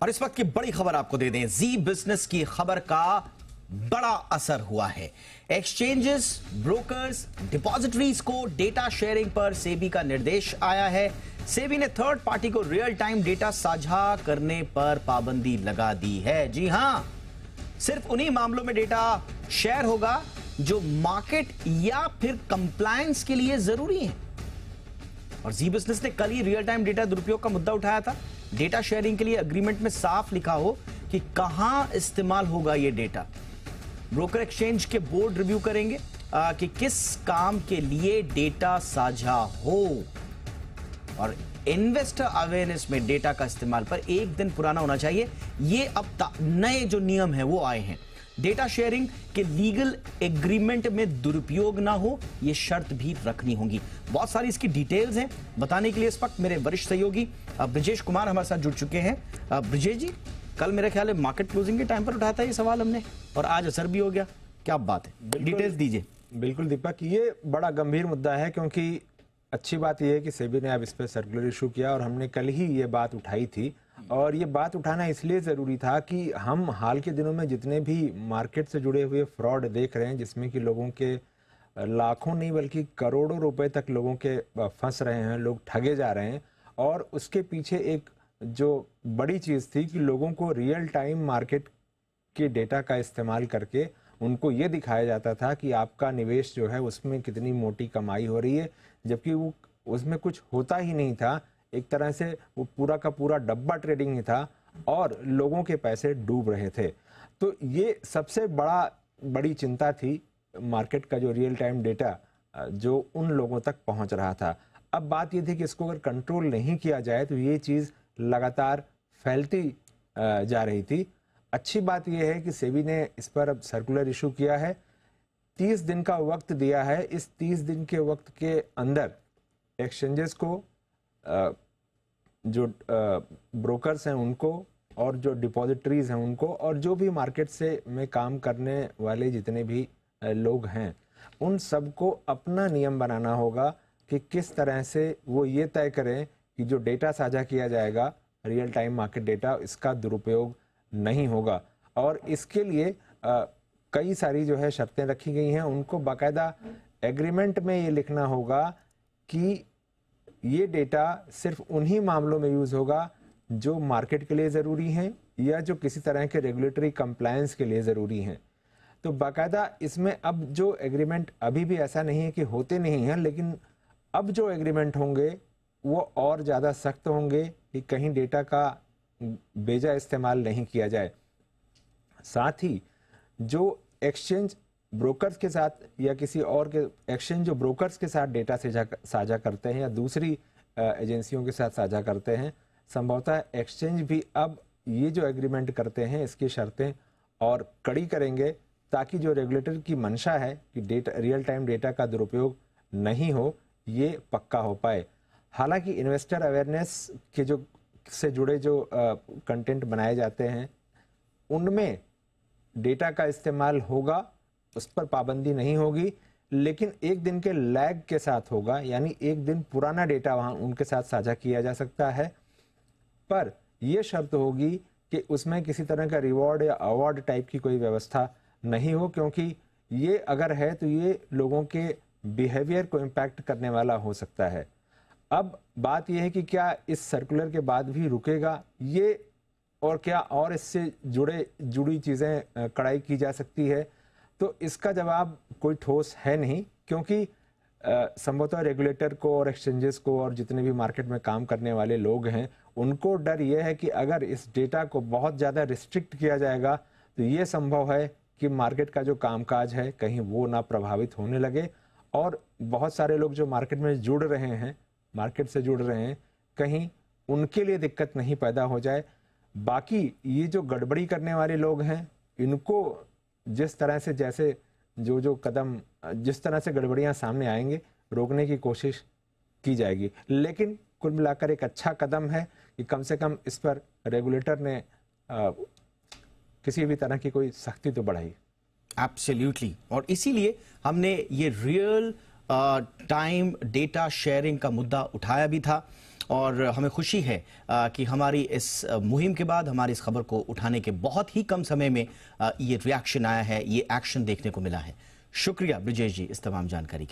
और इस वक्त की बड़ी खबर आपको दे दें, जी बिजनेस की खबर का बड़ा असर हुआ है। एक्सचेंजेस, ब्रोकर्स, डिपॉजिटरीज को डेटा शेयरिंग पर सेबी का निर्देश आया है। सेबी ने थर्ड पार्टी को रियल टाइम डेटा साझा करने पर पाबंदी लगा दी है। जी हां, सिर्फ उन्हीं मामलों में डेटा शेयर होगा जो मार्केट या फिर कंप्लायंस के लिए जरूरी है। और जी बिजनेस ने कल ही रियल टाइम डेटा दुरुपयोग का मुद्दा उठाया था। डेटा शेयरिंग के लिए एग्रीमेंट में साफ लिखा हो कि कहां इस्तेमाल होगा यह डेटा। ब्रोकर एक्सचेंज के बोर्ड रिव्यू करेंगे कि किस काम के लिए डेटा साझा हो। और इन्वेस्टर अवेयरनेस में डेटा का इस्तेमाल पर एक दिन पुराना होना चाहिए। ये अब नए जो नियम है वो आए हैं। डेटा शेयरिंग के लीगल एग्रीमेंट में दुरुपयोग ना हो, यह शर्त भी रखनी होगी। बहुत सारी इसकी डिटेल्स हैं। बताने के लिए इस वक्त मेरे वरिष्ठ सहयोगी ब्रिजेश कुमार हमारे साथ जुड़ चुके हैं। ब्रिजेश जी, कल मेरे ख्याल है मार्केट क्लोजिंग के टाइम पर उठाया था ये सवाल हमने, और आज असर भी हो गया। क्या बात है, डिटेल्स दीजिए। बिल्कुल दीपक, ये बड़ा गंभीर मुद्दा है, क्योंकि अच्छी बात यह है कि सेबी ने अब इस पर सर्कुलर इशू किया और हमने कल ही ये बात उठाई थी। और ये बात उठाना इसलिए ज़रूरी था कि हम हाल के दिनों में जितने भी मार्केट से जुड़े हुए फ्रॉड देख रहे हैं, जिसमें कि लोगों के लाखों नहीं बल्कि करोड़ों रुपए तक लोगों के फंस रहे हैं, लोग ठगे जा रहे हैं। और उसके पीछे एक जो बड़ी चीज़ थी कि लोगों को रियल टाइम मार्केट के डेटा का इस्तेमाल करके उनको ये दिखाया जाता था कि आपका निवेश जो है उसमें कितनी मोटी कमाई हो रही है, जबकि वो उसमें कुछ होता ही नहीं था। एक तरह से वो पूरा का पूरा डब्बा ट्रेडिंग ही था और लोगों के पैसे डूब रहे थे। तो ये सबसे बड़ी चिंता थी, मार्केट का जो रियल टाइम डेटा जो उन लोगों तक पहुंच रहा था। अब बात ये थी कि इसको अगर कंट्रोल नहीं किया जाए तो ये चीज़ लगातार फैलती जा रही थी। अच्छी बात यह है कि सेबी ने इस पर अब सर्कुलर इशू किया है, 30 दिन का वक्त दिया है। इस 30 दिन के वक्त के अंदर एक्सचेंजेस को, जो ब्रोकर्स हैं उनको, और जो डिपॉजिटरीज हैं उनको, और जो भी मार्केट से में काम करने वाले जितने भी लोग हैं, उन सबको अपना नियम बनाना होगा कि किस तरह से वो ये तय करें कि जो डेटा साझा किया जाएगा, रियल टाइम मार्केट डेटा, इसका दुरुपयोग नहीं होगा। और इसके लिए कई सारी जो है शर्तें रखी गई हैं। उनको बाकायदा एग्रीमेंट में ये लिखना होगा कि ये डेटा सिर्फ उन्हीं मामलों में यूज़ होगा जो मार्केट के लिए ज़रूरी हैं या जो किसी तरह के रेगुलेटरी कंप्लायंस के लिए ज़रूरी हैं। तो बाकायदा इसमें अब जो एग्रीमेंट, अभी भी ऐसा नहीं है कि होते नहीं हैं, लेकिन अब जो एग्रीमेंट होंगे वो और ज़्यादा सख्त होंगे कि कहीं डेटा का बेजा इस्तेमाल नहीं किया जाए। साथ ही जो एक्सचेंज ब्रोकर्स के साथ या किसी और के एक्सचेंज जो ब्रोकर्स के साथ डेटा साझा करते हैं या दूसरी एजेंसियों के साथ साझा करते हैं, संभवतः एक्सचेंज भी अब ये जो एग्रीमेंट करते हैं इसकी शर्तें और कड़ी करेंगे, ताकि जो रेगुलेटर की मंशा है कि डेटा, रियल टाइम डेटा का दुरुपयोग नहीं हो, ये पक्का हो पाए। हालांकि इन्वेस्टर अवेयरनेस के जो से जुड़े जो कंटेंट बनाए जाते हैं उनमें डेटा का इस्तेमाल होगा, उस पर पाबंदी नहीं होगी, लेकिन एक दिन के लैग के साथ होगा। यानी एक दिन पुराना डेटा वहां उनके साथ साझा किया जा सकता है, पर यह शर्त होगी कि उसमें किसी तरह का रिवॉर्ड या अवार्ड टाइप की कोई व्यवस्था नहीं हो, क्योंकि ये अगर है तो ये लोगों के बिहेवियर को इम्पैक्ट करने वाला हो सकता है। अब बात यह है कि क्या इस सर्कुलर के बाद भी रुकेगा ये, और क्या और इससे जुड़ी चीज़ें कड़ाई की जा सकती है? तो इसका जवाब कोई ठोस है नहीं, क्योंकि संभवतः रेगुलेटर को और एक्सचेंजेस को और जितने भी मार्केट में काम करने वाले लोग हैं उनको डर यह है कि अगर इस डेटा को बहुत ज़्यादा रिस्ट्रिक्ट किया जाएगा तो ये संभव है कि मार्केट का जो कामकाज है कहीं वो ना प्रभावित होने लगे, और बहुत सारे लोग जो मार्केट में जुड़ रहे हैं, मार्केट से जुड़ रहे हैं, कहीं उनके लिए दिक्कत नहीं पैदा हो जाए। बाकी ये जो गड़बड़ी करने वाले लोग हैं, इनको जिस तरह से, जैसे जो कदम, जिस तरह से गड़बड़ियां सामने आएंगे, रोकने की कोशिश की जाएगी। लेकिन कुल मिलाकर एक अच्छा कदम है कि कम से कम इस पर रेगुलेटर ने किसी भी तरह की कोई सख्ती तो बढ़ाई। एब्सोल्युटली, और इसीलिए हमने ये रियल टाइम डेटा शेयरिंग का मुद्दा उठाया भी था और हमें खुशी है कि हमारी इस मुहिम के बाद हमारी इस खबर को उठाने के बहुत ही कम समय में ये रिएक्शन आया है, ये एक्शन देखने को मिला है। शुक्रिया ब्रिजेश जी इस तमाम जानकारी के लिए।